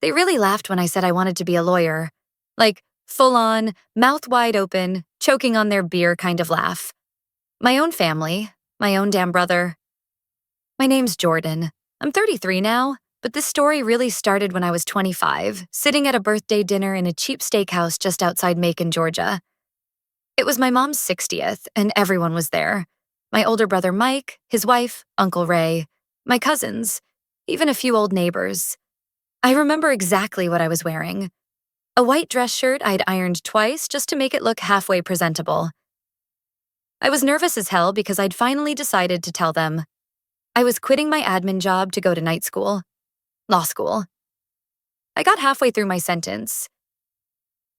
They really laughed when I said I wanted to be a lawyer. Like, full on, mouth wide open, choking on their beer kind of laugh. My own family, my own damn brother. My name's Jordan. I'm 33 now, but this story really started when I was 25, sitting at a birthday dinner in a cheap steakhouse just outside Macon, Georgia. It was my mom's 60th, and everyone was there. My older brother Mike, his wife, Uncle Ray, my cousins, even a few old neighbors. I remember exactly what I was wearing. A white dress shirt I'd ironed twice just to make it look halfway presentable. I was nervous as hell because I'd finally decided to tell them. I was quitting my admin job to go to night school. Law school. I got halfway through my sentence.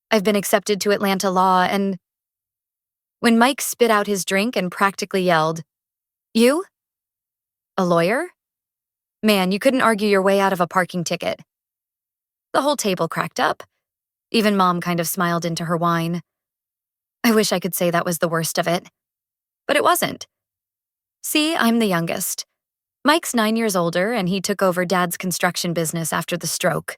I've been accepted to Atlanta Law, and when Mike spit out his drink and practically yelled, "You? A lawyer?" Man, you couldn't argue your way out of a parking ticket. The whole table cracked up. Even Mom kind of smiled into her wine. I wish I could say that was the worst of it. But it wasn't. See, I'm the youngest. Mike's 9 years older, and he took over Dad's construction business after the stroke.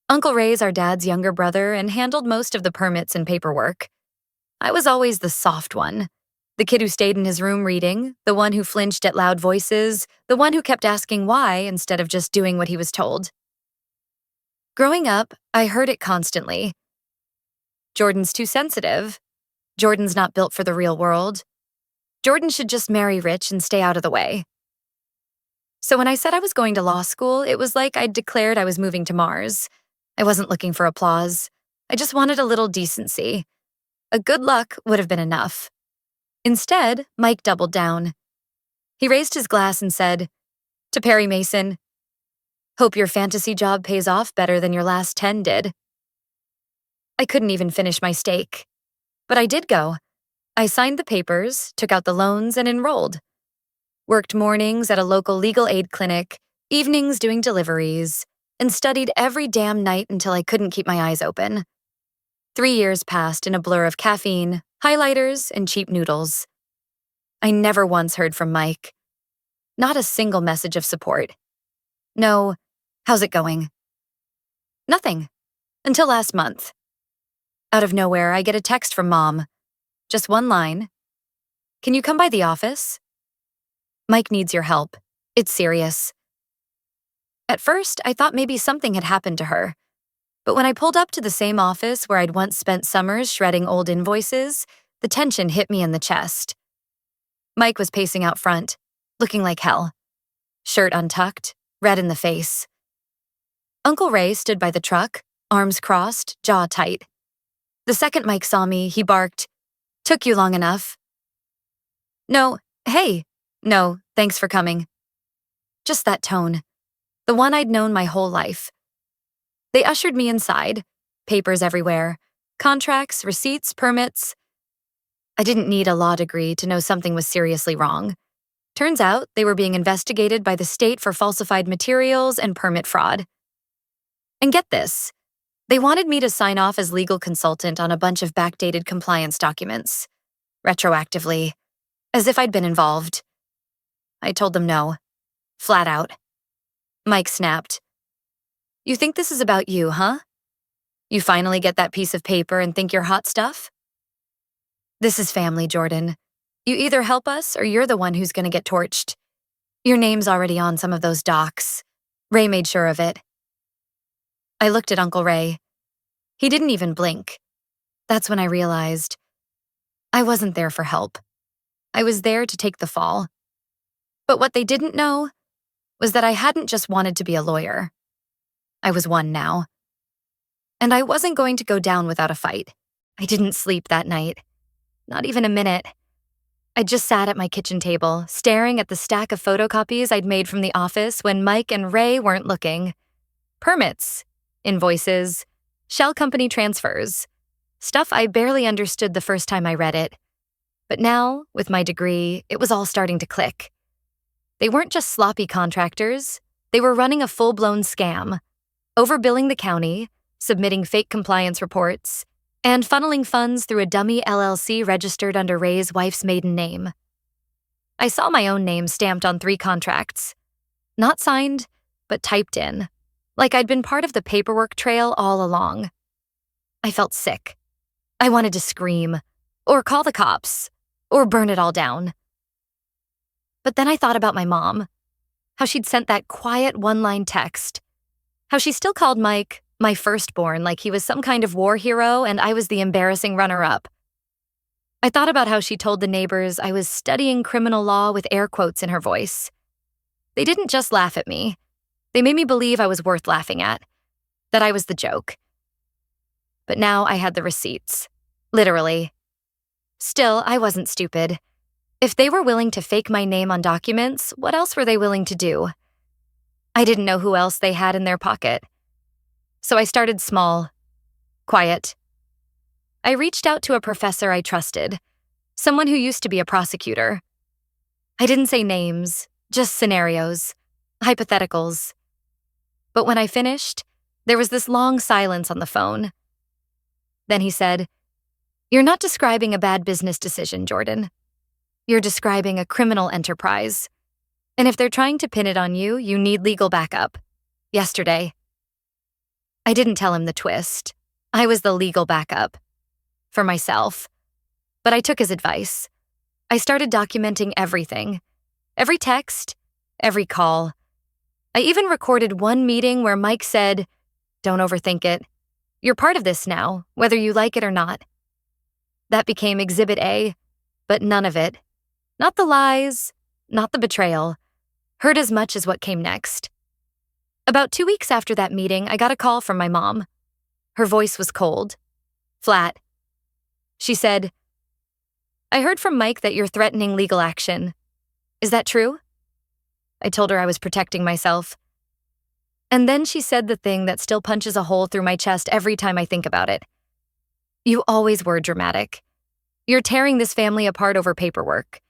Uncle Ray's our dad's younger brother and handled most of the permits and paperwork. I was always the soft one. The kid who stayed in his room reading, the one who flinched at loud voices, the one who kept asking why instead of just doing what he was told. Growing up, I heard it constantly. Jordan's too sensitive. Jordan's not built for the real world. Jordan should just marry rich and stay out of the way. So when I said I was going to law school, it was like I'd declared I was moving to Mars. I wasn't looking for applause. I just wanted a little decency. A good luck would have been enough. Instead, Mike doubled down. He raised his glass and said, "To Perry Mason, hope your fantasy job pays off better than your last 10 did." I couldn't even finish my steak. But I did go. I signed the papers, took out the loans, and enrolled. Worked mornings at a local legal aid clinic, evenings doing deliveries, and studied every damn night until I couldn't keep my eyes open. 3 years passed in a blur of caffeine, highlighters, and cheap noodles. I never once heard from Mike. Not a single message of support. No, "How's it going?" Nothing. Until last month. Out of nowhere, I get a text from Mom. Just one line. "Can you come by the office? Mike needs your help. It's serious." At first, I thought maybe something had happened to her. But when I pulled up to the same office where I'd once spent summers shredding old invoices, the tension hit me in the chest. Mike was pacing out front, looking like hell. Shirt untucked, red in the face. Uncle Ray stood by the truck, arms crossed, jaw tight. The second Mike saw me, he barked, "Took you long enough." "No, hey, no, thanks for coming." Just that tone. The one I'd known my whole life. They ushered me inside, papers everywhere, contracts, receipts, permits. I didn't need a law degree to know something was seriously wrong. Turns out they were being investigated by the state for falsified materials and permit fraud. And get this, they wanted me to sign off as legal consultant on a bunch of backdated compliance documents, retroactively, as if I'd been involved. I told them no, flat out. Mike snapped. "You think this is about you, huh? You finally get that piece of paper and think you're hot stuff? This is family, Jordan. You either help us or you're the one who's gonna get torched. Your name's already on some of those docs. Ray made sure of it." I looked at Uncle Ray. He didn't even blink. That's when I realized I wasn't there for help. I was there to take the fall. But what they didn't know was that I hadn't just wanted to be a lawyer. I was one now. And I wasn't going to go down without a fight. I didn't sleep that night. Not even a minute. I just sat at my kitchen table, staring at the stack of photocopies I'd made from the office when Mike and Ray weren't looking. Permits, invoices, shell company transfers. Stuff I barely understood the first time I read it. But now, with my degree, it was all starting to click. They weren't just sloppy contractors. They were running a full-blown scam, overbilling the county, submitting fake compliance reports, and funneling funds through a dummy LLC registered under Ray's wife's maiden name. I saw my own name stamped on 3 contracts. Not signed, but typed in. like I'd been part of the paperwork trail all along. I felt sick. I wanted to scream, or call the cops, or burn it all down. But then I thought about my mom, how she'd sent that quiet one-line text, how she still called Mike my firstborn like he was some kind of war hero and I was the embarrassing runner-up. I thought about how she told the neighbors I was studying criminal law with air quotes in her voice. They didn't just laugh at me. They made me believe I was worth laughing at, that I was the joke. But now I had the receipts. Literally. Still, I wasn't stupid. If they were willing to fake my name on documents, what else were they willing to do? I didn't know who else they had in their pocket. So I started small, quiet. I reached out to a professor I trusted, someone who used to be a prosecutor. I didn't say names, just scenarios, hypotheticals. But when I finished, there was this long silence on the phone. Then he said, "You're not describing a bad business decision, Jordan. You're describing a criminal enterprise. And if they're trying to pin it on you, you need legal backup. Yesterday." I didn't tell him the twist. I was the legal backup. For myself. But I took his advice. I started documenting everything. Every text, every call. I even recorded one meeting where Mike said, "Don't overthink it. You're part of this now, whether you like it or not." That became Exhibit A, but none of it. Not the lies, not the betrayal. Hurt as much as what came next. About 2 weeks after that meeting, I got a call from my mom. Her voice was cold, flat. She said, "I heard from Mike that you're threatening legal action. Is that true?" I told her I was protecting myself. And then she said the thing that still punches a hole through my chest every time I think about it. "You always were dramatic. You're tearing this family apart over paperwork.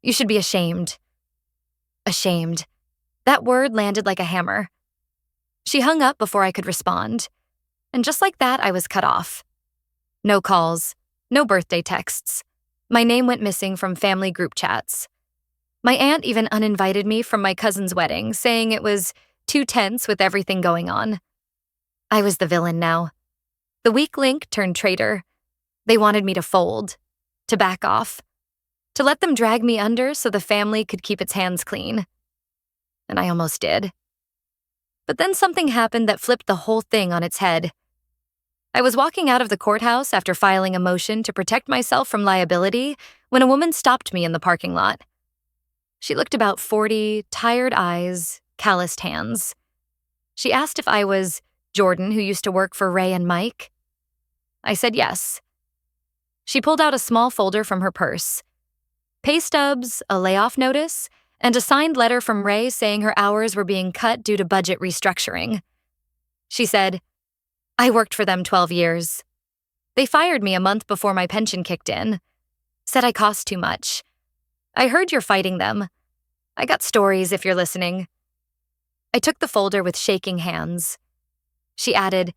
You should be ashamed." Ashamed. That word landed like a hammer. She hung up before I could respond. And just like that, I was cut off. No calls, no birthday texts. My name went missing from family group chats. My aunt even uninvited me from my cousin's wedding, saying it was too tense with everything going on. I was the villain now. The weak link turned traitor. They wanted me to fold, to back off, to let them drag me under so the family could keep its hands clean. And I almost did. But then something happened that flipped the whole thing on its head. I was walking out of the courthouse after filing a motion to protect myself from liability when a woman stopped me in the parking lot. She looked about 40, tired eyes, calloused hands. She asked if I was Jordan, who used to work for Ray and Mike. I said yes. She pulled out a small folder from her purse. Pay stubs, a layoff notice, and a signed letter from Ray saying her hours were being cut due to budget restructuring. She said, "I worked for them 12 years. They fired me a month before my pension kicked in. Said I cost too much. I heard you're fighting them. I got stories if you're listening." I took the folder with shaking hands. She added,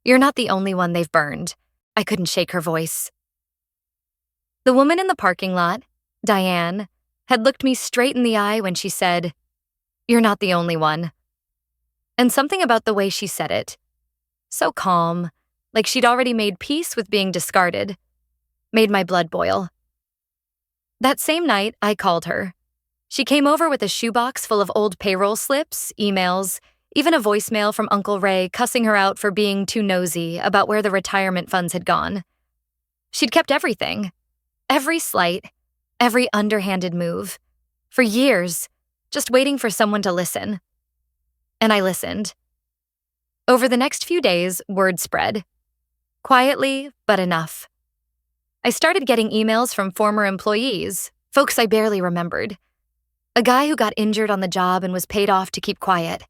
"You're not the only one they've burned." I couldn't shake her voice. The woman in the parking lot, Diane, had looked me straight in the eye when she said, "You're not the only one." And something about the way she said it, so calm, like she'd already made peace with being discarded, made my blood boil. That same night, I called her. She came over with a shoebox full of old payroll slips, emails, even a voicemail from Uncle Ray cussing her out for being too nosy about where the retirement funds had gone. She'd kept everything, every slight, every underhanded move, for years, just waiting for someone to listen. And I listened. Over the next few days, word spread. Quietly, but enough. I started getting emails from former employees, folks I barely remembered. A guy who got injured on the job and was paid off to keep quiet.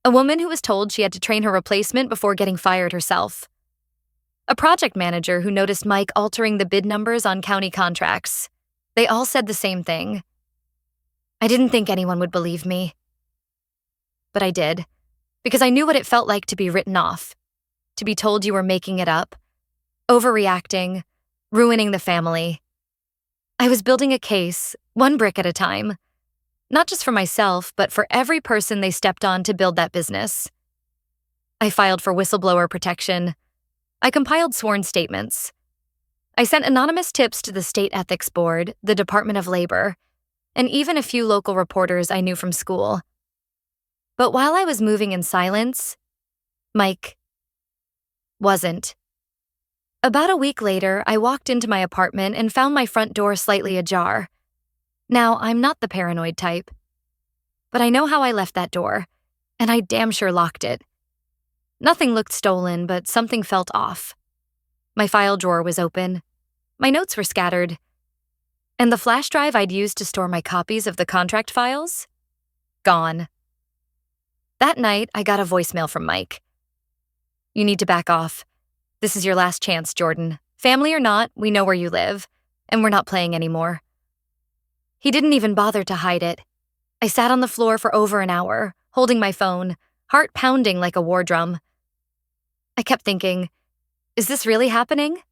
A woman who was told she had to train her replacement before getting fired herself. A project manager who noticed Mike altering the bid numbers on county contracts. They all said the same thing. I didn't think anyone would believe me. But I did, because I knew what it felt like to be written off, to be told you were making it up, overreacting, ruining the family. I was building a case, one brick at a time. Not just for myself, but for every person they stepped on to build that business. I filed for whistleblower protection. I compiled sworn statements. I sent anonymous tips to the State Ethics Board, the Department of Labor, and even a few local reporters I knew from school. But while I was moving in silence, Mike wasn't. About a week later, I walked into my apartment and found my front door slightly ajar. Now, I'm not the paranoid type, but I know how I left that door, and I damn sure locked it. Nothing looked stolen, but something felt off. My file drawer was open. My notes were scattered. And the flash drive I'd used to store my copies of the contract files? Gone. That night, I got a voicemail from Mike. "You need to back off. This is your last chance, Jordan. Family or not, we know where you live, and we're not playing anymore." He didn't even bother to hide it. I sat on the floor for over an hour, holding my phone, heart pounding like a war drum. I kept thinking, is this really happening?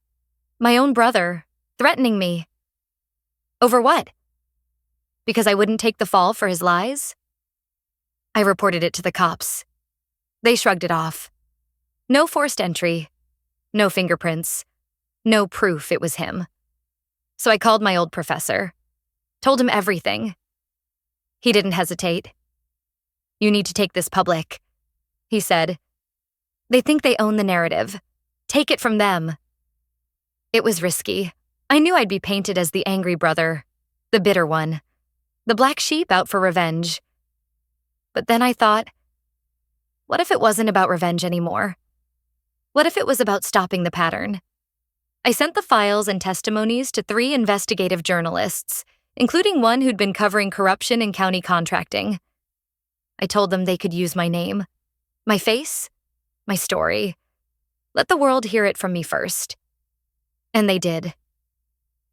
My own brother, threatening me. Over what? Because I wouldn't take the fall for his lies? I reported it to the cops. They shrugged it off. No forced entry. No fingerprints. No proof it was him. So I called my old professor. Told him everything. He didn't hesitate. "You need to take this public," he said. "They think they own the narrative. Take it from them." It was risky. I knew I'd be painted as the angry brother, the bitter one, the black sheep out for revenge. But then I thought, what if it wasn't about revenge anymore? What if it was about stopping the pattern? I sent the files and testimonies to 3 investigative journalists, including one who'd been covering corruption in county contracting. I told them they could use my name, my face, my story. Let the world hear it from me first. And they did.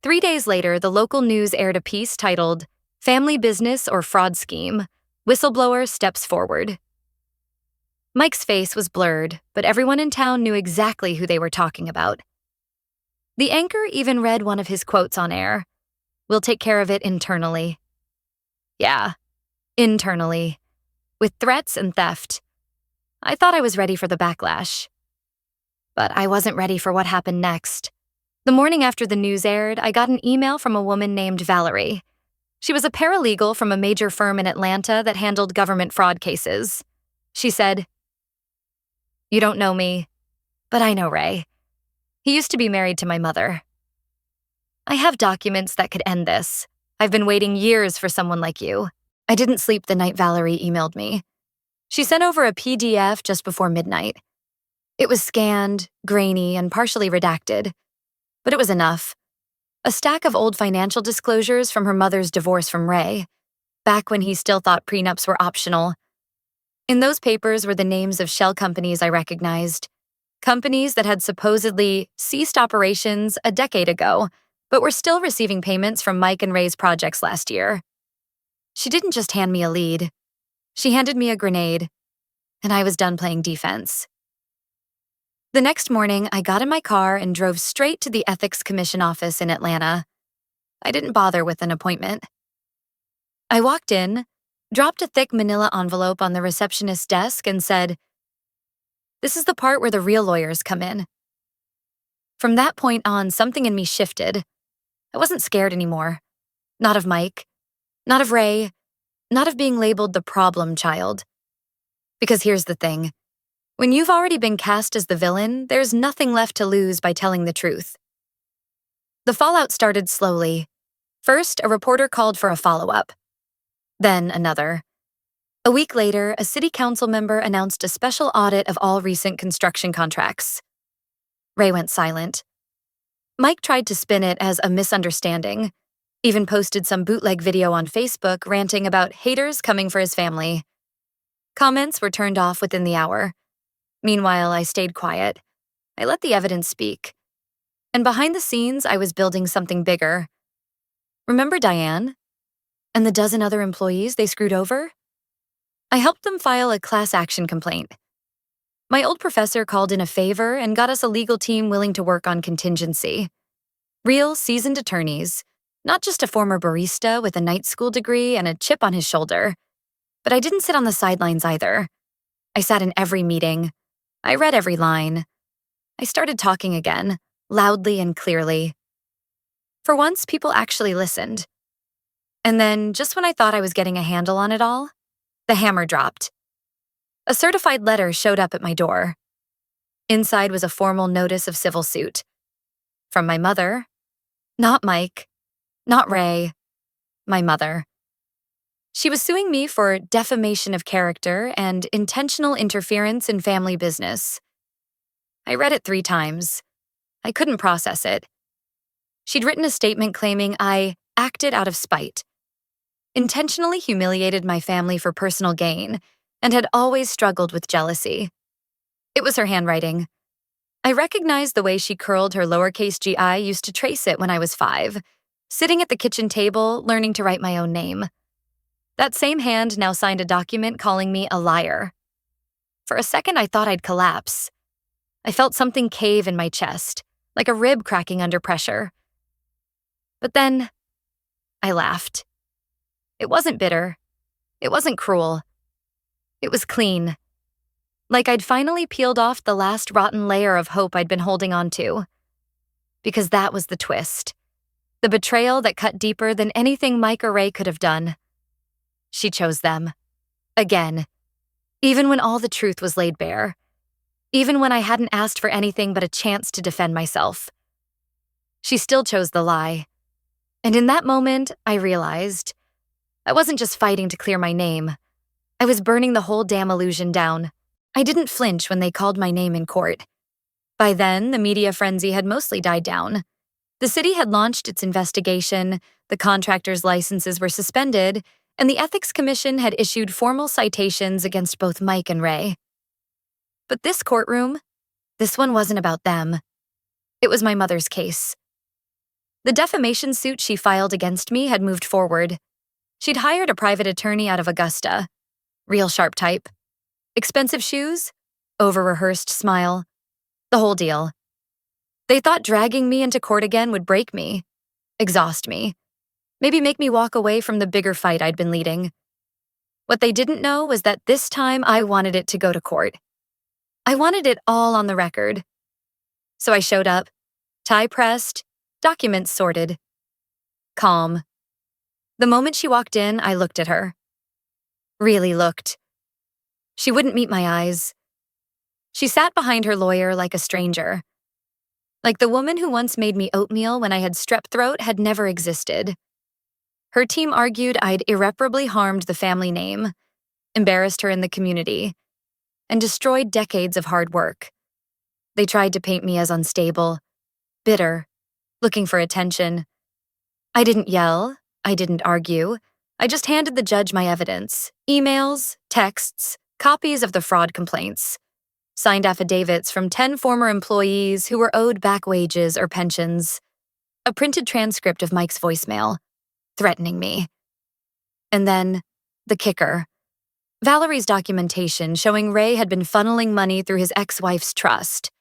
3 days later, the local news aired a piece titled, "Family Business or Fraud Scheme, Whistleblower Steps Forward." Mike's face was blurred, but everyone in town knew exactly who they were talking about. The anchor even read one of his quotes on air. "We'll take care of it internally." Yeah, internally. With threats and theft. I thought I was ready for the backlash. But I wasn't ready for what happened next. The morning after the news aired, I got an email from a woman named Valerie. She was a paralegal from a major firm in Atlanta that handled government fraud cases. She said, "You don't know me, but I know Ray. He used to be married to my mother. I have documents that could end this. I've been waiting years for someone like you." I didn't sleep the night Valerie emailed me. She sent over a PDF just before midnight. It was scanned, grainy, and partially redacted. But it was enough. A stack of old financial disclosures from her mother's divorce from Ray, back when he still thought prenups were optional. In those papers were the names of shell companies I recognized. Companies that had supposedly ceased operations a decade ago, but were still receiving payments from Mike and Ray's projects last year. She didn't just hand me a lead. She handed me a grenade, and I was done playing defense. The next morning, I got in my car and drove straight to the Ethics Commission office in Atlanta. I didn't bother with an appointment. I walked in, dropped a thick manila envelope on the receptionist's desk, and said, "This is the part where the real lawyers come in." From that point on, something in me shifted. I wasn't scared anymore. Not of Mike. Not of Ray. Not of being labeled the problem child. Because here's the thing. When you've already been cast as the villain, there's nothing left to lose by telling the truth. The fallout started slowly. First, a reporter called for a follow-up. Then another. A week later, a city council member announced a special audit of all recent construction contracts. Ray went silent. Mike tried to spin it as a misunderstanding, even posted some bootleg video on Facebook ranting about haters coming for his family. Comments were turned off within the hour. Meanwhile, I stayed quiet. I let the evidence speak. And behind the scenes, I was building something bigger. Remember Diane? And the dozen other employees they screwed over? I helped them file a class action complaint. My old professor called in a favor and got us a legal team willing to work on contingency. Real, seasoned attorneys, Not just a former barista with a night school degree and a chip on his shoulder. But I didn't sit on the sidelines either. I sat in every meeting. I read every line. I started talking again, loudly and clearly. For once, people actually listened. And then, just when I thought I was getting a handle on it all, the hammer dropped. A certified letter showed up at my door. Inside was a formal notice of civil suit. From my mother. Not Mike. Not Ray. My mother. She was suing me for defamation of character and intentional interference in family business. I read it 3 times. I couldn't process it. She'd written a statement claiming I acted out of spite, intentionally humiliated my family for personal gain, and had always struggled with jealousy. It was her handwriting. I recognized the way she curled her lowercase gi. Used to trace it when I was 5, sitting at the kitchen table, learning to write my own name. That same hand now signed a document calling me a liar. For a second, I thought I'd collapse. I felt something cave in my chest, like a rib cracking under pressure. But then, I laughed. It wasn't bitter. It wasn't cruel. It was clean. Like I'd finally peeled off the last rotten layer of hope I'd been holding on to. Because that was the twist. The betrayal that cut deeper than anything Mike or Ray could have done. She chose them. Again. Even when all the truth was laid bare. Even when I hadn't asked for anything but a chance to defend myself. She still chose the lie. And in that moment, I realized I wasn't just fighting to clear my name. I was burning the whole damn illusion down. I didn't flinch when they called my name in court. By then, the media frenzy had mostly died down. The city had launched its investigation, the contractors' licenses were suspended, and the Ethics Commission had issued formal citations against both Mike and Ray. But this courtroom, this one wasn't about them. It was my mother's case. The defamation suit she filed against me had moved forward. She'd hired a private attorney out of Augusta. Real sharp type. Expensive shoes, over-rehearsed smile. The whole deal. They thought dragging me into court again would break me, exhaust me, maybe make me walk away from the bigger fight I'd been leading. What they didn't know was that this time I wanted it to go to court. I wanted it all on the record. So I showed up, tie pressed, documents sorted. Calm. The moment she walked in, I looked at her. Really looked. She wouldn't meet my eyes. She sat behind her lawyer like a stranger. Like the woman who once made me oatmeal when I had strep throat had never existed. Her team argued I'd irreparably harmed the family name, embarrassed her in the community, and destroyed decades of hard work. They tried to paint me as unstable, bitter, looking for attention. I didn't yell, I didn't argue. I just handed the judge my evidence, emails, texts, copies of the fraud complaints, signed affidavits from 10 former employees who were owed back wages or pensions, a printed transcript of Mike's voicemail, threatening me. And then, the kicker. Valerie's documentation showing Ray had been funneling money through his ex-wife's trust.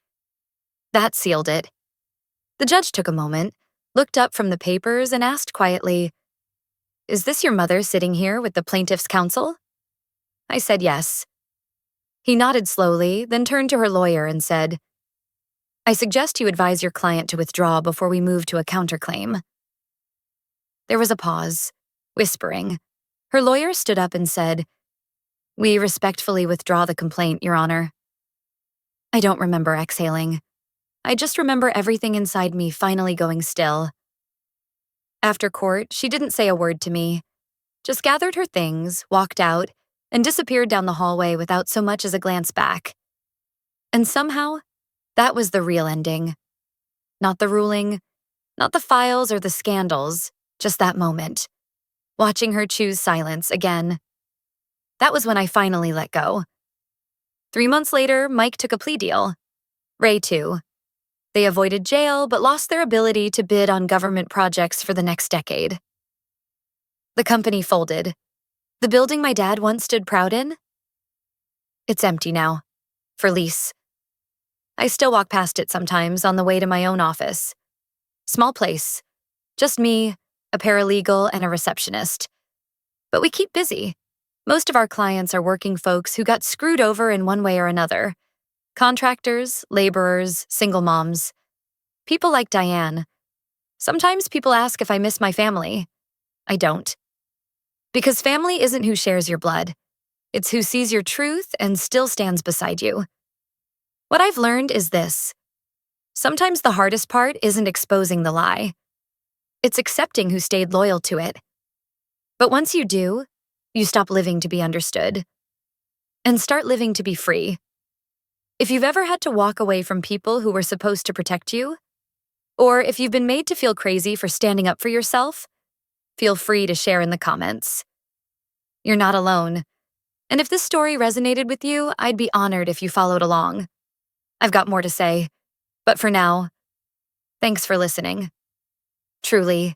That sealed it. The judge took a moment, looked up from the papers, and asked quietly, "Is this your mother sitting here with the plaintiff's counsel?" I said yes. He nodded slowly, then turned to her lawyer and said, "I suggest you advise your client to withdraw before we move to a counterclaim." There was a pause, whispering. Her lawyer stood up and said, "We respectfully withdraw the complaint, Your Honor." I don't remember exhaling. I just remember everything inside me finally going still. After court, she didn't say a word to me, just gathered her things, walked out, and disappeared down the hallway without so much as a glance back. And somehow, that was the real ending. Not the ruling, not the files or the scandals, just that moment. Watching her choose silence again. That was when I finally let go. 3 months later, Mike took a plea deal. Ray too. They avoided jail but lost their ability to bid on government projects for the next decade. The company folded. The building my dad once stood proud in? It's empty now. For lease. I still walk past it sometimes on the way to my own office. Small place. Just me, a paralegal, and a receptionist. But we keep busy. Most of our clients are working folks who got screwed over in one way or another. Contractors, laborers, single moms. People like Diane. Sometimes people ask if I miss my family. I don't. Because family isn't who shares your blood. It's who sees your truth and still stands beside you. What I've learned is this. Sometimes the hardest part isn't exposing the lie. It's accepting who stayed loyal to it. But once you do, you stop living to be understood and start living to be free. If you've ever had to walk away from people who were supposed to protect you, or if you've been made to feel crazy for standing up for yourself, feel free to share in the comments. You're not alone. And if this story resonated with you, I'd be honored if you followed along. I've got more to say, but for now, thanks for listening. Truly,